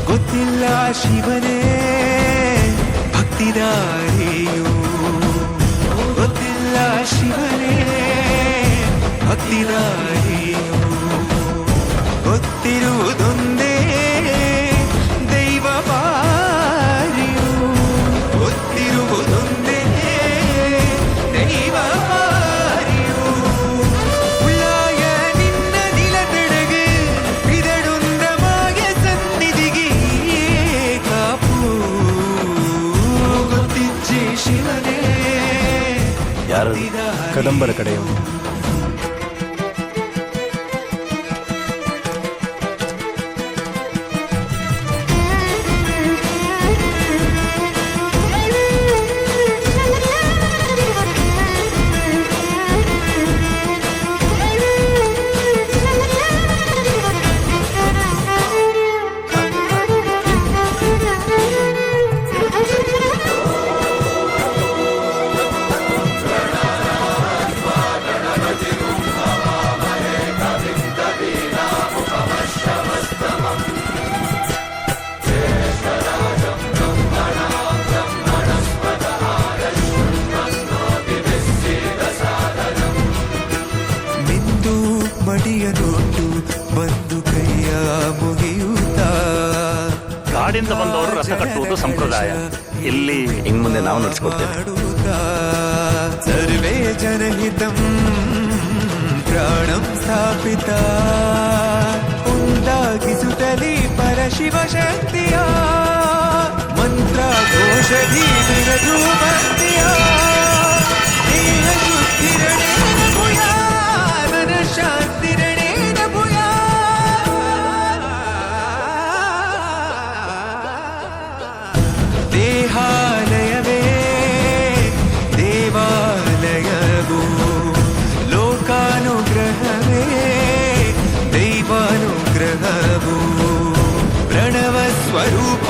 ಗೊತ್ತಿಲ್ಲ ಶಿವನೇ ಭಕ್ತಿದಾರಿಯು, ಗೊತ್ತಿಲ್ಲ ಶಿವನೇ ಭಕ್ತಿದಾರಿಯು, ಗೊತ್ತಿರುವುದೊಂದೇ ದೈವ ಬಾರಿಯು, ಗೊತ್ತಿರುವುದೊಂದೇ ದೈವ ಬಾರಿಯು. ಉಳ್ಳಾಯ ನಿನ್ನ ನಿಲತಡೆಗೆ ಬಿದಡುಂದ ಮಾಯ ಸನ್ನಿಧಿಗೆ ಕಾಪು ಗೊತ್ತಿಜ್ಜೆ ಶಿವನೇ. ಯಾರು ಕದಂಬರ ಕಡೆಯವರು? ಮಡಿಯನೊಟ್ಟು ಬಂದು ಕೈಯ ಮುಗಿಯುತ್ತ ಕಾಡಿಂದ ಬಂದವರು ರಥ ಕಟ್ಟುವುದು ಸಂಪ್ರದಾಯ. ಇಲ್ಲಿ ಇನ್ನು ಮುಂದೆ ನಾವು ನಡೆಸ್ಕೊಡ್ತೇವೆ. ಸರ್ವೇ ಜನಹಿತಂ ಪ್ರಾಣಂ ಸ್ಥಾಪಿತ ಉಂಟಾಗಿಸುತ್ತಲೇ ಪರಶಿವ ಶಕ್ತಿಯ ಮಂತ್ರ ಘೋಷಧಿ ಬಿರದು ಭಕ್ತಿಯ ದೇಹ ಶುದ್ಧಿರಣೆ ಭೂಯ ಮನ ಶಾಂತಿರಣೆ ಭೂಯ. ದೇಹಾಲಯವೇ ದೇವಾಲಯವು, ಲೋಕಾನುಗ್ರಹವೇ ದೈವಾನುಗ್ರಹವು, ಪ್ರಣವ ಸ್ವರೂಪ